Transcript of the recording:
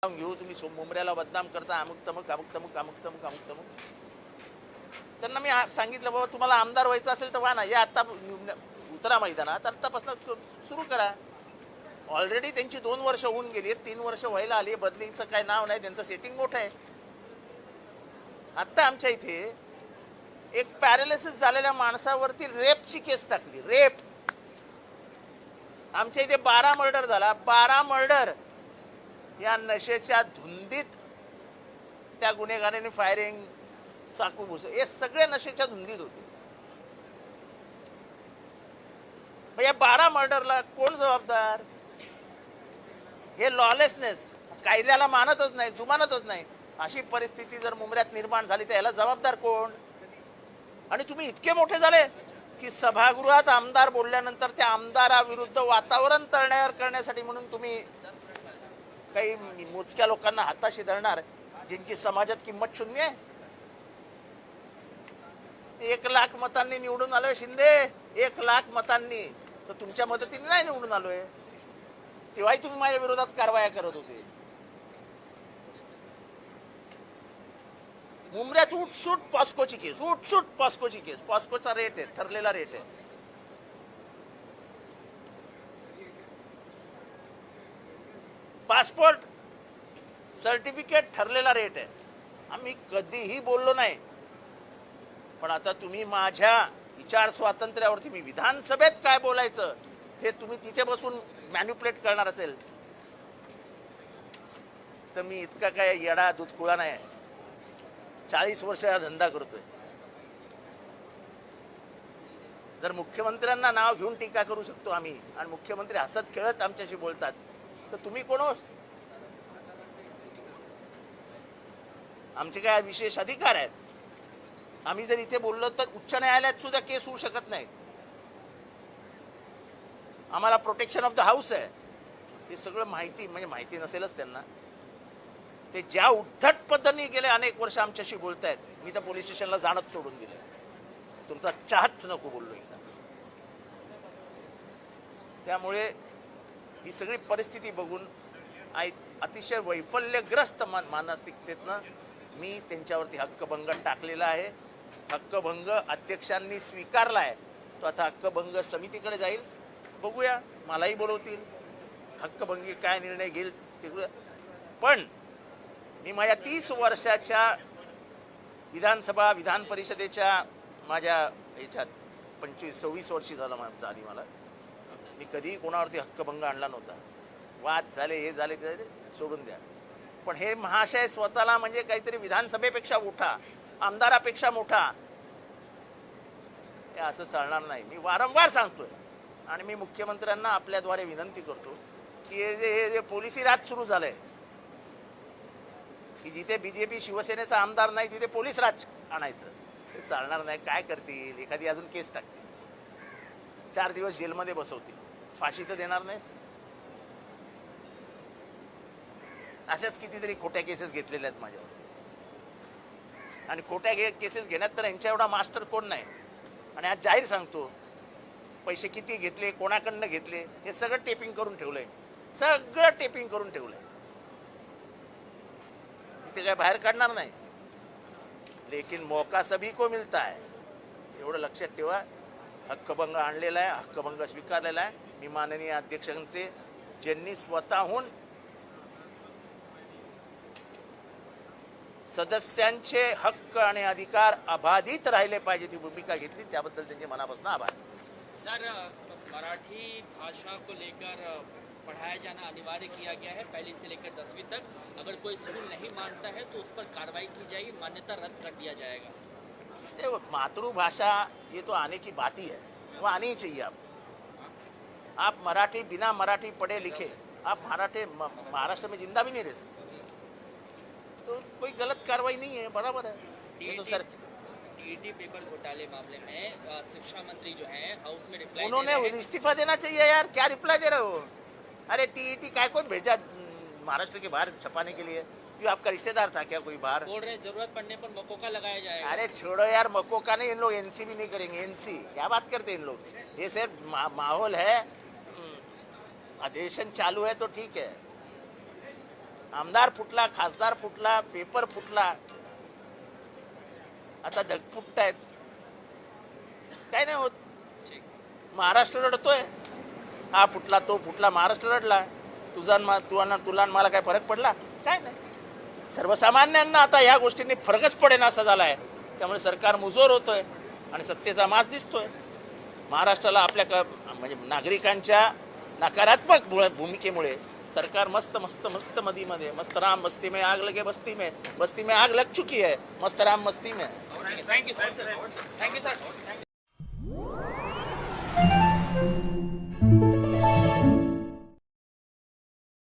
घेऊ तुम्ही मुंबऱ्याला बदनाम करता अमुक तमुक अमुक तमुक अमुक तमुक अमुक तमुक. त्यांना मी सांगितलं बाबा तुम्हाला आमदार व्हायचं असेल तर व्हा ना, या आत्ता उतरा मैदानात, आत्तापासून सुरू करा. ऑलरेडी त्यांची 2 वर्ष होऊन गेली, 3 वर्ष व्हायला आली. बदलीचं काय नाव नाही, त्यांचं सेटिंग मोठं आहे. आत्ता आमच्या इथे एक पॅरालिसिस झालेल्या माणसावरती रेपची केस टाकली. रेप आमच्या इथे 12 मर्डर झाला. 12 मर्डर या नशेच्या धुंदीत त्या गुन्हेगारांनी फायरिंग, चाकू भुस, हे सगळे नशेच्या धुंदीत होते. या 12 मर्डरला कोण जबाबदार? हे लॉलेसनेस, कायद्याला मानतच नाही, जुमानतच नाही. अशी परिस्थिती जर मुंबऱ्यात निर्माण झाली तर याला जबाबदार कोण? आणि तुम्ही इतके मोठे झाले की सभागृहात आमदार बोलल्यानंतर त्या आमदाराविरुद्ध वातावरण तयार करण्यासाठी म्हणून तुम्ही काही मोजक्या लोकांना हाताशी धरणार, ज्यांची समाजात किंमत शून्य आहे. 1 लाख मतांनी निवडून आलोय शिंदे, 1 लाख मतांनी. तर तुमच्या मदतीने नाही निवडून आलोय, तेव्हाही तुम्ही माझ्या विरोधात कारवाया करत होते. मुंबऱ्यात उठसूट पॉस्कोची केस, उठसूट पॉस्कोची केस. पॉस्कोचा रेट आहे, ठरलेला रेट आहे. पासपोर्ट सर्टिफिकेट ठरलेला रेट आहे. आम्ही कधीही बोललो नाही. पण आता तुम्ही माझ्या विचार स्वातंत्र्यावरती, मी विधानसभेत काय बोलायचं ते तुम्ही तिथे बसून मॅन्युप्युलेट करणार असेल तर मी इतका काय येडा दूधकुळा नाही. 40 वर्ष हा धंदा करतोय. जर मुख्यमंत्र्यांना नाव घेऊन टीका करू शकतो आम्ही आणि मुख्यमंत्री हसत खेळत आमच्याशी बोलतात, तर तुम्ही कोण हो? आमचे काय विशेष अधिकार आहेत? आम्ही जर इथे बोललो तर उच्च न्यायालयात सुद्धा केस होऊ शकत नाही. आम्हाला प्रोटेक्शन ऑफ द हाऊस आहे. हे सगळं माहिती, म्हणजे माहिती नसेलच त्यांना. ते ज्या उद्धट पद्धतीने गेले अनेक वर्ष आमच्याशी बोलतायत, मी तर पोलीस स्टेशनला जाणंच सोडून दिलं. तुमचा चहाच नको बोललो एकदा. त्यामुळे ही सगळी परिस्थिती बघून अतिशय वैफल्यग्रस्त मानसिकतेतनं मी त्यांच्यावरती हक्कभंग टाकलेला आहे. हक्कभंग अध्यक्षांनी स्वीकारला आहे. तो आता हक्कभंग समितीकडे जाईल. बघूया, मलाही बोलवतील, हक्कभंगी काय निर्णय घेईल ते. पण मी माझ्या 30 वर्षाच्या विधानसभा विधान परिषदेच्या माझ्या ह्याच्यात 25-26 वर्षी झाली मला. मी कधीही कोणावरती हक्कभंग आणला नव्हता. वाद झाले, हे झाले, ते झाले, सोडून द्या. पण हे महाशय स्वतःला म्हणजे काहीतरी विधानसभेपेक्षा मोठा, आमदारापेक्षा मोठा, हे असं चालणार नाही. मी वारंवार सांगतोय आणि मी मुख्यमंत्र्यांना आपल्याद्वारे विनंती करतो की हे पोलिसी राज सुरू झालंय, की जिथे बीजेपी शिवसेनेचा आमदार नाही तिथे पोलीस राज आणायचं, ते चालणार नाही. काय करतील? एखादी अजून केस टाकतील, 4 दिवस जेलमध्ये बसवतील, फाशी तर देणार नाहीत. अशाच कितीतरी खोट्या केसेस घेतलेल्या आहेत माझ्यावर. आणि खोट्या केसेस घेण्यात तर यांच्या एवढा मास्टर कोण नाही. आणि आज जाहीर सांगतो, पैसे किती घेतले, कोणाकडनं घेतले, हे सगळं टेपिंग करून ठेवलंय. सगळं टेपिंग करून ठेवलंय. इथे काय बाहेर काढणार नाही. लेकिन मौका सभी को मिलता है, एवढं लक्षात ठेवा. हक्कभंग आणलेला आहे, हक्कभंग स्वीकारलेला आहे. मी माननीय अध्यक्षांचे, ज्यांनी स्वतःहून सदस्यांचे हक्क आणि अधिकार अबाधित राहिले पाहिजे ती भूमिका घेतली, त्याबद्दल त्यांचे मनापासून आभार. सर, मराठी भाषा को लेकर पढ़ाया जाना अनिवार्य किया गया है 1ली से लेकर 10वीं तक. अगर कोई स्कूल नहीं मानता है तो उस पर कार्रवाई की जाएगी, मान्यता रद्द कर दिया जाएगा. देखो, मातृभाषा ये तो आने की बात ही है, वो आनी ही चाहिए. आप मराठी, बिना मराठी पढ़े लिखे आप महाराष्ट्र में जिंदा भी नहीं रह सकते. तो कोई गलत कार्रवाई नहीं है, बराबर है. ये तो सर टीईटी पेपर घोटाले मामले में शिक्षा मंत्री जो है हाउस में रिप्लाई, उन्होंने इस्तीफा देना चाहिए यार. क्या रिप्लाई दे रहे हो? अरे टीईटी काय को भेजा महाराष्ट्र के बाहर छपाने के लिए? क्यों आपका रिश्तेदार था क्या कोई बाहर? बोल रहे जरूरत पड़ने पर मकोका लगाया जाएगा. अरे छोड़ो यार, मकोका नहीं. इन लोग एनसी भी नहीं करेंगे. एनसी क्या बात करते हैं इन लोग? ये सिर्फ माहौल है, अधिवेशन चालू है तो ठीक है. आमदार फुटला, खासदार फुटला, पेपर फुटला, आता धगफुट्ट आहेत. काय नाही होत. ठीक. महाराष्ट्र रडतोय, हा फुटला तो फुटला, महाराष्ट्र रडला. तुला आणि मला काय फरक पडला? काय नाही. सर्वसामान्यांना आता या गोष्टींनी फरकच पडेना असा झाला आहे. त्यामुळे सरकार मुजोर होतोय आणि सत्तेचा माज दिसतोय. महाराष्ट्राला आपल्या म्हणजे नागरिकांच्या नकारात्मक भूमिकेमुळे सरकार मस्त मस्त मस्त मध्ये मस्त राम बस्ती में आग लगे, बस्ती में आग लग चुकी है, मस्त राम बस्ती में. Thank you sir.